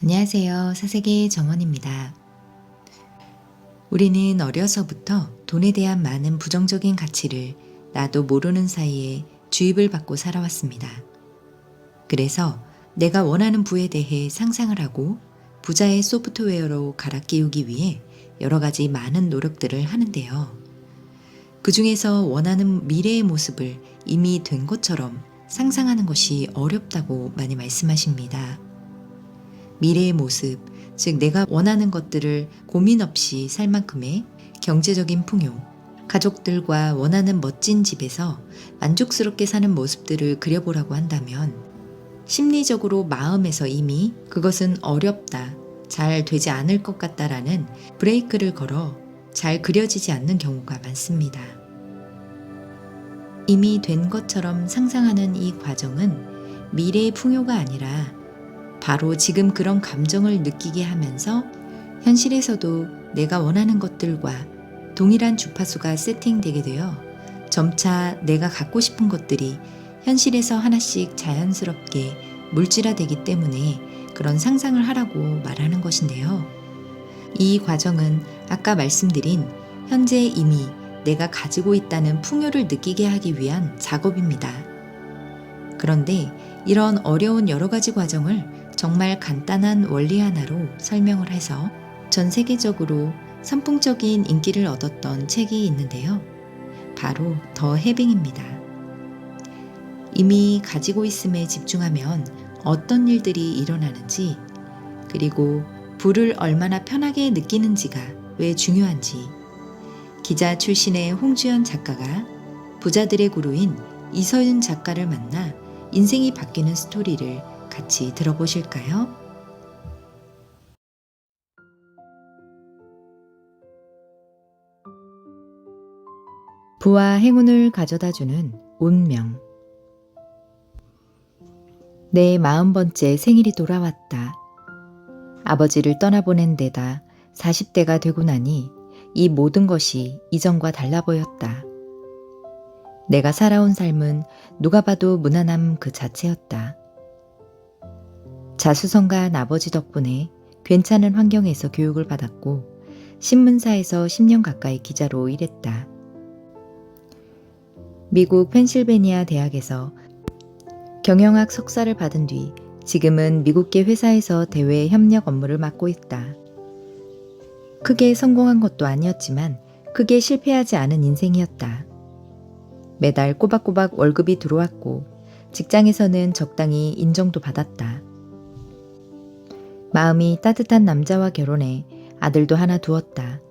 안녕하세요. 사세기 정원입니다. 우리는 어려서부터 돈에 대한 많은 부정적인 가치를 나도 모르는 사이에 주입을 받고 살아왔습니다. 그래서 내가 원하는 부에 대해 상상을 하고 부자의 소프트웨어로 갈아 끼우기 위해 여러 가지 많은 노력들을 하는데요. 그 중에서 원하는 미래의 모습을 이미 된 것처럼 상상하는 것이 어렵다고 많이 말씀하십니다. 미래의 모습, 즉 내가 원하는 것들을 고민 없이 살 만큼의 경제적인 풍요, 가족들과 원하는 멋진 집에서 만족스럽게 사는 모습들을 그려보라고 한다면 심리적으로 마음에서 이미 그것은 어렵다, 잘 되지 않을 것 같다라는 브레이크를 걸어 잘 그려지지 않는 경우가 많습니다. 이미 된 것처럼 상상하는 이 과정은 미래의 풍요가 아니라 바로 지금 그런 감정을 느끼게 하면서 현실에서도 내가 원하는 것들과 동일한 주파수가 세팅되게 되어 점차 내가 갖고 싶은 것들이 현실에서 하나씩 자연스럽게 물질화되기 때문에 그런 상상을 하라고 말하는 것인데요. 이 과정은 아까 말씀드린 현재 이미 내가 가지고 있다는 풍요를 느끼게 하기 위한 작업입니다. 그런데 이런 어려운 여러 가지 과정을 정말 간단한 원리 하나로 설명을 해서 전 세계적으로 선풍적인 인기를 얻었던 책이 있는데요. 바로 더 해빙입니다. 이미 가지고 있음에 집중하면 어떤 일들이 일어나는지, 그리고 부를 얼마나 편하게 느끼는지가 왜 중요한지, 기자 출신의 홍주연 작가가 부자들의 구루인 이서윤 작가를 만나 인생이 바뀌는 스토리를 같이 들어보실까요? 부와 행운을 가져다주는 운명. 내 40번째 생일이 돌아왔다. 아버지를 떠나보낸 데다 40대가 되고 나니 이 모든 것이 이전과 달라 보였다. 내가 살아온 삶은 누가 봐도 무난함 그 자체였다. 자수성가한 아버지 덕분에 괜찮은 환경에서 교육을 받았고 신문사에서 10년 가까이 기자로 일했다. 미국 펜실베니아 대학에서 경영학 석사를 받은 뒤 지금은 미국계 회사에서 대외 협력 업무를 맡고 있다. 크게 성공한 것도 아니었지만 크게 실패하지 않은 인생이었다. 매달 꼬박꼬박 월급이 들어왔고 직장에서는 적당히 인정도 받았다. 마음이 따뜻한 남자와 결혼해 아들도 하나 두었다.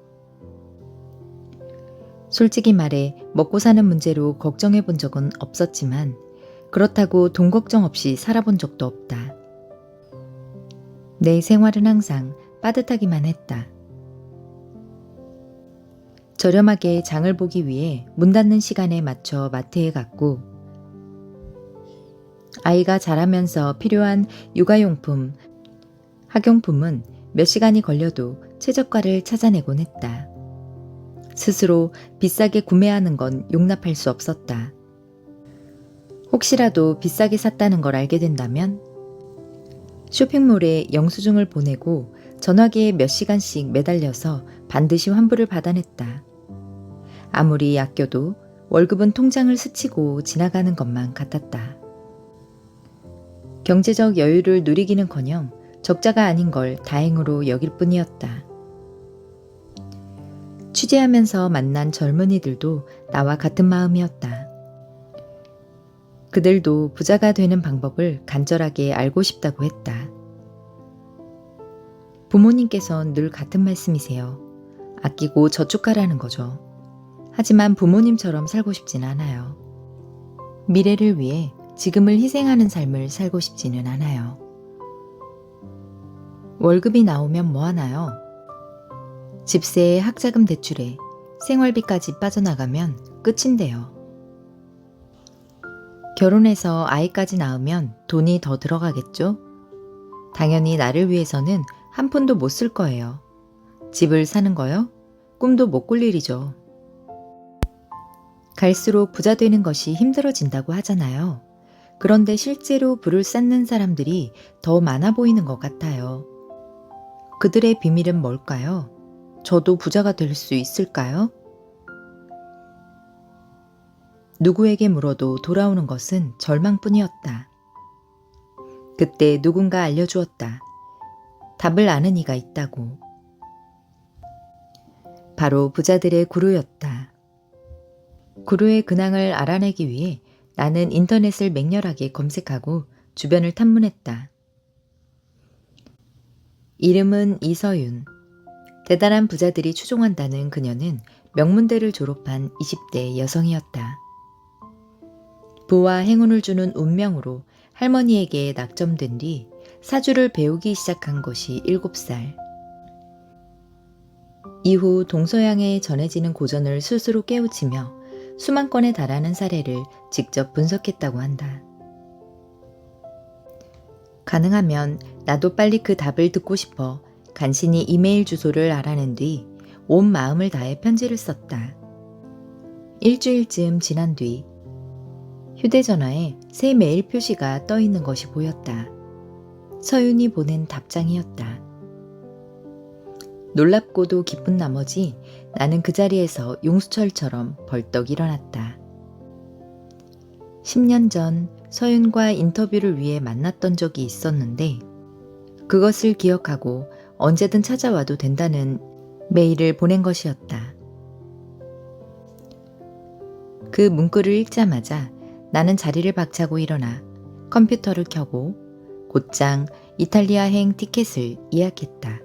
솔직히 말해 먹고 사는 문제로 걱정해 본 적은 없었지만 그렇다고 돈 걱정 없이 살아본 적도 없다. 내 생활은 항상 빠듯하기만 했다. 저렴하게 장을 보기 위해 문 닫는 시간에 맞춰 마트에 갔고 아이가 자라면서 필요한 육아용품, 학용품은 몇 시간이 걸려도 최저가를 찾아내곤 했다. 스스로 비싸게 구매하는 건 용납할 수 없었다. 혹시라도 비싸게 샀다는 걸 알게 된다면 쇼핑몰에 영수증을 보내고 전화기에 몇 시간씩 매달려서 반드시 환불을 받아냈다. 아무리 아껴도 월급은 통장을 스치고 지나가는 것만 같았다. 경제적 여유를 누리기는커녕 적자가 아닌 걸 다행으로 여길 뿐이었다. 취재하면서 만난 젊은이들도 나와 같은 마음이었다. 그들도 부자가 되는 방법을 간절하게 알고 싶다고 했다. 부모님께선 늘 같은 말씀이세요. 아끼고 저축하라는 거죠. 하지만 부모님처럼 살고 싶진 않아요. 미래를 위해 지금을 희생하는 삶을 살고 싶지는 않아요. 월급이 나오면 뭐 하나요? 집세에 학자금 대출에 생활비까지 빠져나가면 끝인데요. 결혼해서 아이까지 낳으면 돈이 더 들어가겠죠? 당연히 나를 위해서는 한 푼도 못 쓸 거예요. 집을 사는 거요? 꿈도 못 꿀 일이죠. 갈수록 부자 되는 것이 힘들어진다고 하잖아요. 그런데 실제로 부를 쌓는 사람들이 더 많아 보이는 것 같아요. 그들의 비밀은 뭘까요? 저도 부자가 될 수 있을까요? 누구에게 물어도 돌아오는 것은 절망뿐이었다. 그때 누군가 알려주었다. 답을 아는 이가 있다고. 바로 부자들의 구루였다. 구루의 근황을 알아내기 위해 나는 인터넷을 맹렬하게 검색하고 주변을 탐문했다. 이름은 이서윤. 대단한 부자들이 추종한다는 그녀는 명문대를 졸업한 20대 여성이었다. 부와 행운을 주는 운명으로 할머니에게 낙점된 뒤 사주를 배우기 시작한 것이 7살. 이후 동서양에 전해지는 고전을 스스로 깨우치며 수만 건에 달하는 사례를 직접 분석했다고 한다. 가능하면 나도 빨리 그 답을 듣고 싶어 간신히 이메일 주소를 알아낸 뒤 온 마음을 다해 편지를 썼다. 일주일쯤 지난 뒤 휴대전화에 새 메일 표시가 떠 있는 것이 보였다. 서윤이 보낸 답장이었다. 놀랍고도 기쁜 나머지 나는 그 자리에서 용수철처럼 벌떡 일어났다. 10년 전 서윤과 인터뷰를 위해 만났던 적이 있었는데 그것을 기억하고 언제든 찾아와도 된다는 메일을 보낸 것이었다. 그 문구를 읽자마자 나는 자리를 박차고 일어나 컴퓨터를 켜고 곧장 이탈리아행 티켓을 예약했다.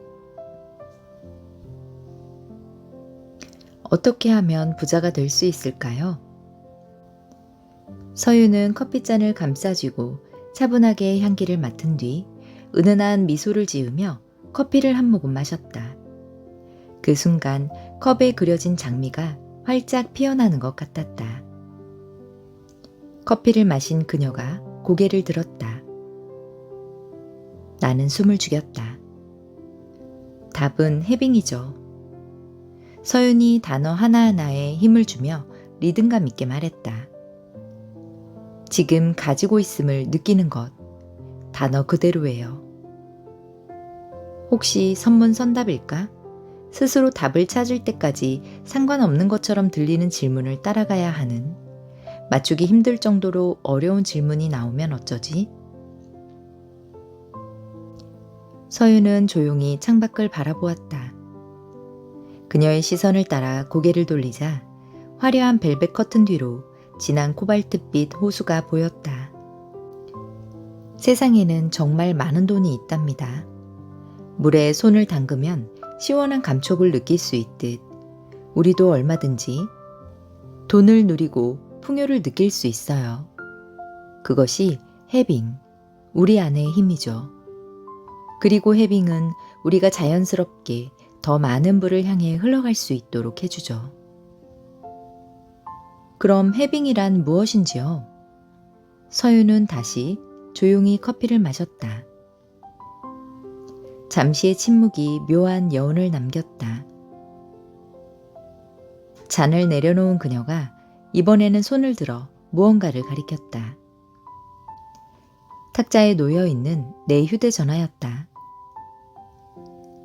어떻게 하면 부자가 될 수 있을까요? 서윤은 커피잔을 감싸쥐고 차분하게 향기를 맡은 뒤 은은한 미소를 지으며 커피를 한 모금 마셨다. 그 순간 컵에 그려진 장미가 활짝 피어나는 것 같았다. 커피를 마신 그녀가 고개를 들었다. 나는 숨을 죽였다. 답은 해빙이죠. 서윤이 단어 하나하나에 힘을 주며 리듬감 있게 말했다. 지금 가지고 있음을 느끼는 것, 단어 그대로예요. 혹시 선문선답일까? 스스로 답을 찾을 때까지 상관없는 것처럼 들리는 질문을 따라가야 하는, 맞추기 힘들 정도로 어려운 질문이 나오면 어쩌지? 서윤은 조용히 창밖을 바라보았다. 그녀의 시선을 따라 고개를 돌리자 화려한 벨벳 커튼 뒤로 진한 코발트빛 호수가 보였다. 세상에는 정말 많은 돈이 있답니다. 물에 손을 담그면 시원한 감촉을 느낄 수 있듯 우리도 얼마든지 돈을 누리고 풍요를 느낄 수 있어요. 그것이 해빙, 우리 안의 힘이죠. 그리고 해빙은 우리가 자연스럽게 더 많은 부를 향해 흘러갈 수 있도록 해주죠. 그럼 해빙이란 무엇인지요? 서윤은 다시 조용히 커피를 마셨다. 잠시의 침묵이 묘한 여운을 남겼다. 잔을 내려놓은 그녀가 이번에는 손을 들어 무언가를 가리켰다. 탁자에 놓여있는 내 휴대전화였다.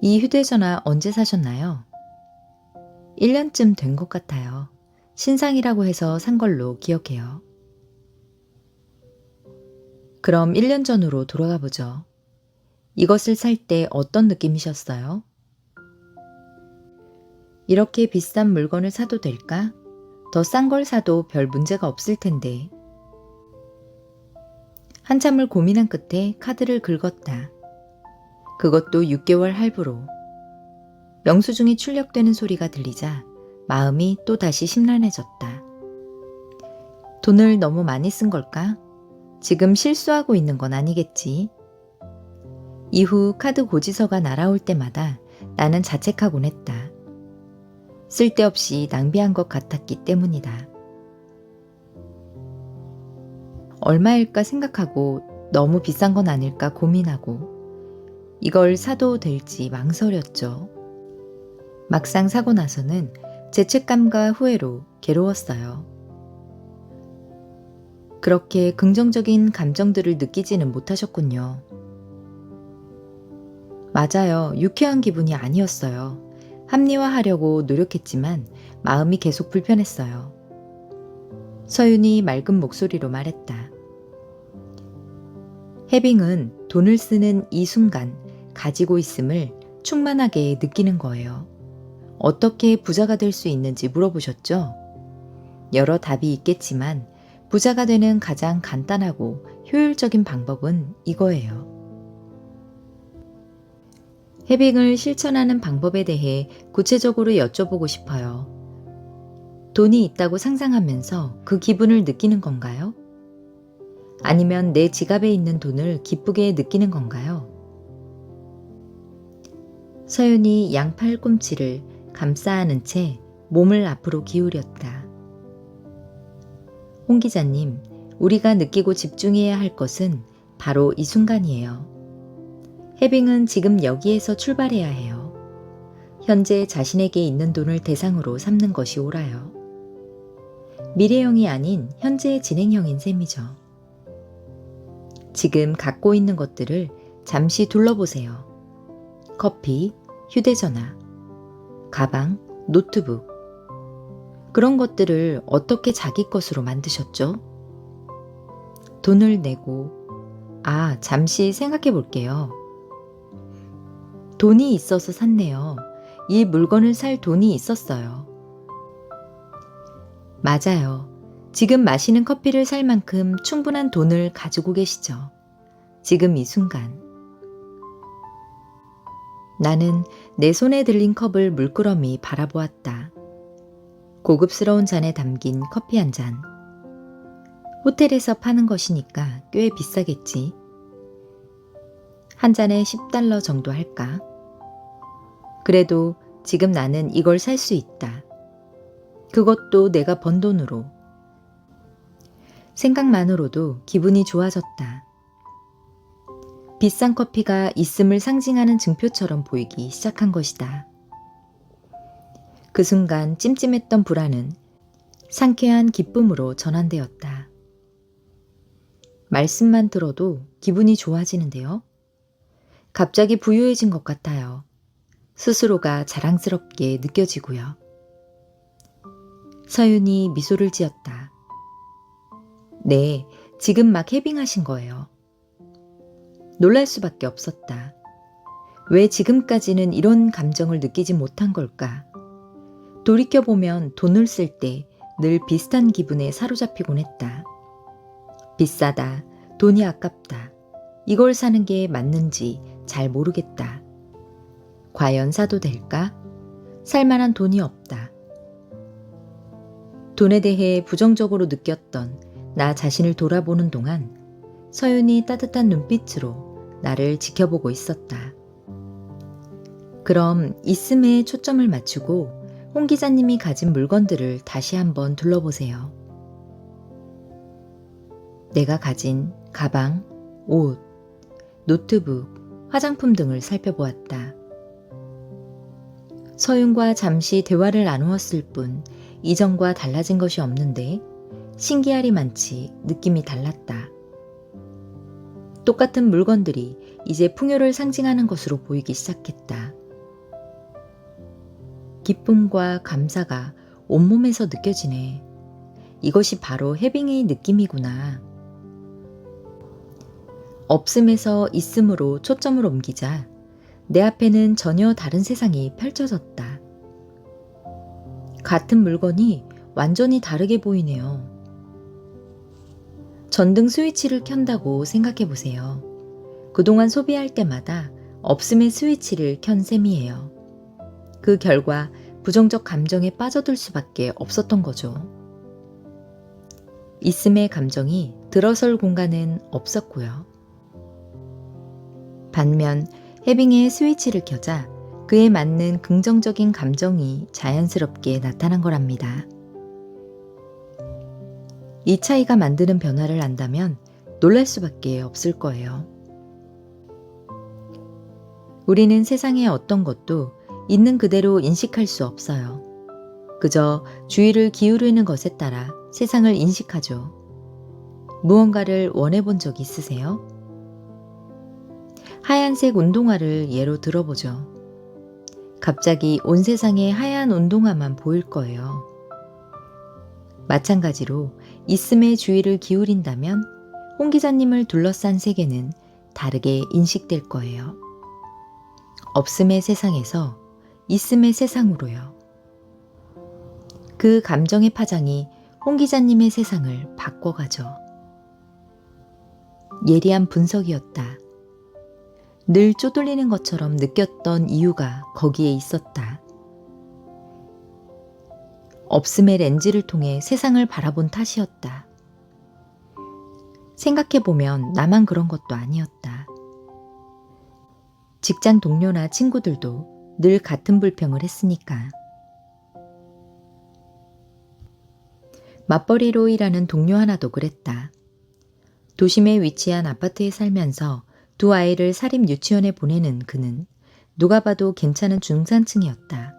이 휴대전화 언제 사셨나요? 1년쯤 된 것 같아요. 신상이라고 해서 산 걸로 기억해요. 그럼 1년 전으로 돌아가 보죠. 이것을 살 때 어떤 느낌이셨어요? 이렇게 비싼 물건을 사도 될까? 더 싼 걸 사도 별 문제가 없을 텐데. 한참을 고민한 끝에 카드를 긁었다. 그것도 6개월 할부로. 영수증이 출력되는 소리가 들리자 마음이 또다시 심란해졌다. 돈을 너무 많이 쓴 걸까? 지금 실수하고 있는 건 아니겠지? 이후 카드 고지서가 날아올 때마다 나는 자책하곤 했다. 쓸데없이 낭비한 것 같았기 때문이다. 얼마일까 생각하고 너무 비싼 건 아닐까 고민하고 이걸 사도 될지 망설였죠. 막상 사고 나서는 죄책감과 후회로 괴로웠어요. 그렇게 긍정적인 감정들을 느끼지는 못하셨군요. 맞아요. 유쾌한 기분이 아니었어요. 합리화하려고 노력했지만 마음이 계속 불편했어요. 서윤이 맑은 목소리로 말했다. 해빙은 돈을 쓰는 이 순간 가지고 있음을 충만하게 느끼는 거예요. 어떻게 부자가 될 수 있는지 물어보셨죠? 여러 답이 있겠지만 부자가 되는 가장 간단하고 효율적인 방법은 이거예요. 해빙을 실천하는 방법에 대해 구체적으로 여쭤보고 싶어요. 돈이 있다고 상상하면서 그 기분을 느끼는 건가요? 아니면 내 지갑에 있는 돈을 기쁘게 느끼는 건가요? 서윤이 양 팔꿈치를 감싸 안은 채 몸을 앞으로 기울였다. 홍 기자님, 우리가 느끼고 집중해야 할 것은 바로 이 순간이에요. 해빙은 지금 여기에서 출발해야 해요. 현재 자신에게 있는 돈을 대상으로 삼는 것이 옳아요. 미래형이 아닌 현재의 진행형인 셈이죠. 지금 갖고 있는 것들을 잠시 둘러보세요. 커피, 휴대전화, 가방, 노트북. 그런 것들을 어떻게 자기 것으로 만드셨죠? 돈을 내고, 잠시 생각해 볼게요. 돈이 있어서 샀네요. 이 물건을 살 돈이 있었어요. 맞아요. 지금 마시는 커피를 살 만큼 충분한 돈을 가지고 계시죠. 지금 이 순간. 나는 내 손에 들린 컵을 물끄러미 바라보았다. 고급스러운 잔에 담긴 커피 한 잔. 호텔에서 파는 것이니까 꽤 비싸겠지. 한 잔에 $10 정도 할까? 그래도 지금 나는 이걸 살 수 있다. 그것도 내가 번 돈으로. 생각만으로도 기분이 좋아졌다. 비싼 커피가 있음을 상징하는 증표처럼 보이기 시작한 것이다. 그 순간 찜찜했던 불안은 상쾌한 기쁨으로 전환되었다. 말씀만 들어도 기분이 좋아지는데요. 갑자기 부유해진 것 같아요. 스스로가 자랑스럽게 느껴지고요. 서윤이 미소를 지었다. 네, 지금 막 해빙하신 거예요. 놀랄 수밖에 없었다. 왜 지금까지는 이런 감정을 느끼지 못한 걸까? 돌이켜보면 돈을 쓸 때 늘 비슷한 기분에 사로잡히곤 했다. 비싸다, 돈이 아깝다, 이걸 사는 게 맞는지 잘 모르겠다. 과연 사도 될까? 살만한 돈이 없다. 돈에 대해 부정적으로 느꼈던 나 자신을 돌아보는 동안 서윤이 따뜻한 눈빛으로 나를 지켜보고 있었다. 그럼 있음에 초점을 맞추고 홍 기자님이 가진 물건들을 다시 한번 둘러보세요. 내가 가진 가방, 옷, 노트북, 화장품 등을 살펴보았다. 서윤과 잠시 대화를 나누었을 뿐 이전과 달라진 것이 없는데 신기하리만치 느낌이 달랐다. 똑같은 물건들이 이제 풍요를 상징하는 것으로 보이기 시작했다. 기쁨과 감사가 온몸에서 느껴지네. 이것이 바로 해빙의 느낌이구나. 없음에서 있음으로 초점을 옮기자 내 앞에는 전혀 다른 세상이 펼쳐졌다. 같은 물건이 완전히 다르게 보이네요. 전등 스위치를 켠다고 생각해 보세요. 그동안 소비할 때마다 없음의 스위치를 켠 셈이에요. 그 결과 부정적 감정에 빠져들 수밖에 없었던 거죠. 있음의 감정이 들어설 공간은 없었고요. 반면 해빙의 스위치를 켜자 그에 맞는 긍정적인 감정이 자연스럽게 나타난 거랍니다. 이 차이가 만드는 변화를 안다면 놀랄 수밖에 없을 거예요. 우리는 세상의 어떤 것도 있는 그대로 인식할 수 없어요. 그저 주의를 기울이는 것에 따라 세상을 인식하죠. 무언가를 원해본 적 있으세요? 하얀색 운동화를 예로 들어보죠. 갑자기 온 세상에 하얀 운동화만 보일 거예요. 마찬가지로 있음의 주의를 기울인다면 홍 기자님을 둘러싼 세계는 다르게 인식될 거예요. 없음의 세상에서 있음의 세상으로요. 그 감정의 파장이 홍 기자님의 세상을 바꿔가죠. 예리한 분석이었다. 늘 쪼들리는 것처럼 느꼈던 이유가 거기에 있었다. 없음의 렌즈를 통해 세상을 바라본 탓이었다. 생각해보면 나만 그런 것도 아니었다. 직장 동료나 친구들도 늘 같은 불평을 했으니까. 맞벌이로 일하는 동료 하나도 그랬다. 도심에 위치한 아파트에 살면서 두 아이를 사립 유치원에 보내는 그는 누가 봐도 괜찮은 중산층이었다.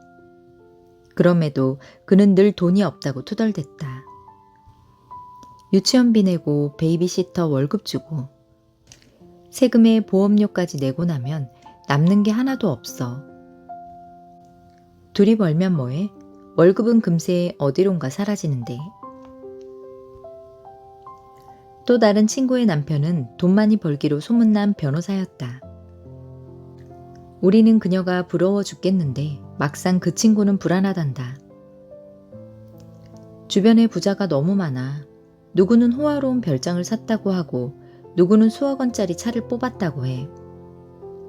그럼에도 그는 늘 돈이 없다고 투덜댔다. 유치원비 내고 베이비시터 월급 주고 세금에 보험료까지 내고 나면 남는 게 하나도 없어. 둘이 벌면 뭐해? 월급은 금세 어디론가 사라지는데. 또 다른 친구의 남편은 돈 많이 벌기로 소문난 변호사였다. 우리는 그녀가 부러워 죽겠는데 막상 그 친구는 불안하단다. 주변에 부자가 너무 많아. 누구는 호화로운 별장을 샀다고 하고 누구는 수억 원짜리 차를 뽑았다고 해.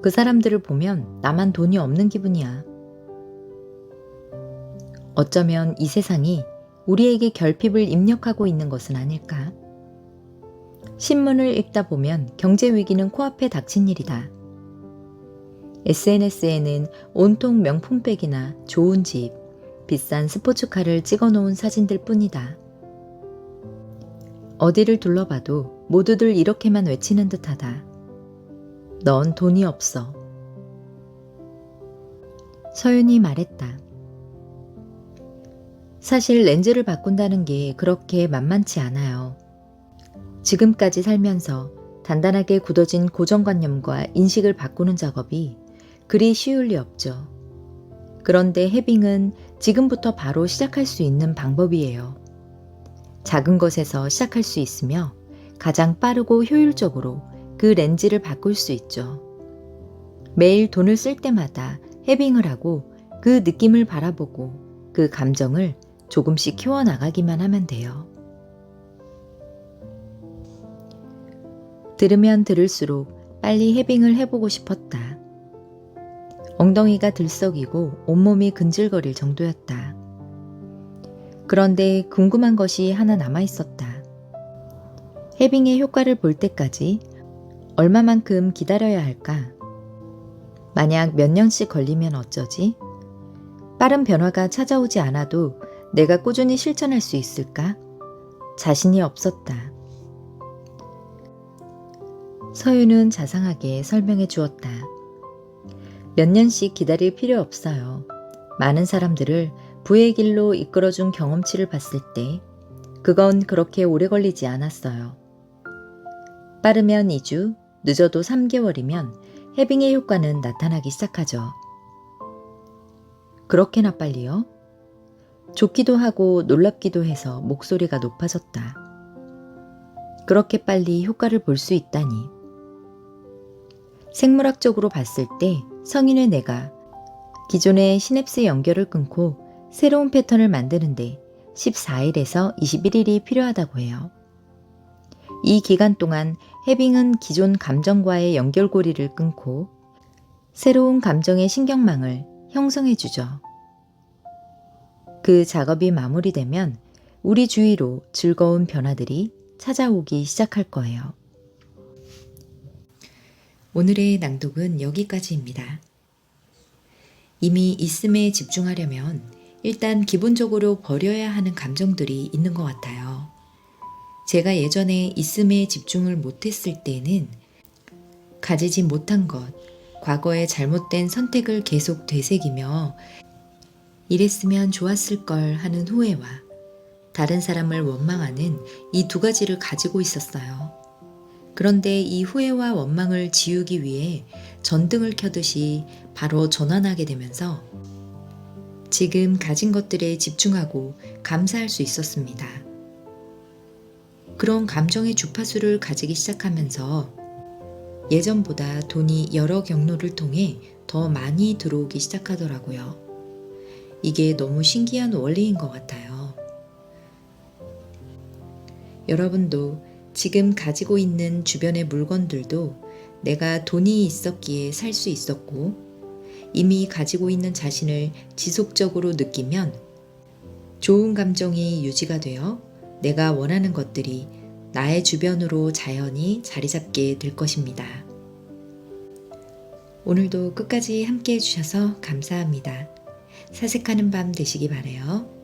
그 사람들을 보면 나만 돈이 없는 기분이야. 어쩌면 이 세상이 우리에게 결핍을 입력하고 있는 것은 아닐까? 신문을 읽다 보면 경제 위기는 코앞에 닥친 일이다. SNS에는 온통 명품백이나 좋은 집, 비싼 스포츠카를 찍어놓은 사진들 뿐이다. 어디를 둘러봐도 모두들 이렇게만 외치는 듯하다. 넌 돈이 없어. 서윤이 말했다. 사실 렌즈를 바꾼다는 게 그렇게 만만치 않아요. 지금까지 살면서 단단하게 굳어진 고정관념과 인식을 바꾸는 작업이 그리 쉬울 리 없죠. 그런데 해빙은 지금부터 바로 시작할 수 있는 방법이에요. 작은 것에서 시작할 수 있으며 가장 빠르고 효율적으로 그 렌즈를 바꿀 수 있죠. 매일 돈을 쓸 때마다 해빙을 하고 그 느낌을 바라보고 그 감정을 조금씩 키워나가기만 하면 돼요. 들으면 들을수록 빨리 해빙을 해보고 싶었다. 엉덩이가 들썩이고 온몸이 근질거릴 정도였다. 그런데 궁금한 것이 하나 남아있었다. 해빙의 효과를 볼 때까지 얼마만큼 기다려야 할까? 만약 몇 년씩 걸리면 어쩌지? 빠른 변화가 찾아오지 않아도 내가 꾸준히 실천할 수 있을까? 자신이 없었다. 서윤은 자상하게 설명해 주었다. 몇 년씩 기다릴 필요 없어요. 많은 사람들을 부의 길로 이끌어준 경험치를 봤을 때 그건 그렇게 오래 걸리지 않았어요. 빠르면 2주, 늦어도 3개월이면 해빙의 효과는 나타나기 시작하죠. 그렇게나 빨리요? 좋기도 하고 놀랍기도 해서 목소리가 높아졌다. 그렇게 빨리 효과를 볼 수 있다니. 생물학적으로 봤을 때 성인의 뇌가 기존의 시냅스 연결을 끊고 새로운 패턴을 만드는데 14일에서 21일이 필요하다고 해요. 이 기간 동안 해빙은 기존 감정과의 연결고리를 끊고 새로운 감정의 신경망을 형성해 주죠. 그 작업이 마무리되면 우리 주위로 즐거운 변화들이 찾아오기 시작할 거예요. 오늘의 낭독은 여기까지입니다. 이미 있음에 집중하려면 일단 기본적으로 버려야 하는 감정들이 있는 것 같아요. 제가 예전에 있음에 집중을 못했을 때는 가지지 못한 것, 과거의 잘못된 선택을 계속 되새기며 이랬으면 좋았을 걸 하는 후회와 다른 사람을 원망하는 이 두 가지를 가지고 있었어요. 그런데 이 후회와 원망을 지우기 위해 전등을 켜듯이 바로 전환하게 되면서 지금 가진 것들에 집중하고 감사할 수 있었습니다. 그런 감정의 주파수를 가지기 시작하면서 예전보다 돈이 여러 경로를 통해 더 많이 들어오기 시작하더라고요. 이게 너무 신기한 원리인 것 같아요. 여러분도 지금 가지고 있는 주변의 물건들도 내가 돈이 있었기에 살 수 있었고, 이미 가지고 있는 자신을 지속적으로 느끼면 좋은 감정이 유지가 되어 내가 원하는 것들이 나의 주변으로 자연히 자리 잡게 될 것입니다. 오늘도 끝까지 함께 해주셔서 감사합니다. 사색하는 밤 되시기 바라요.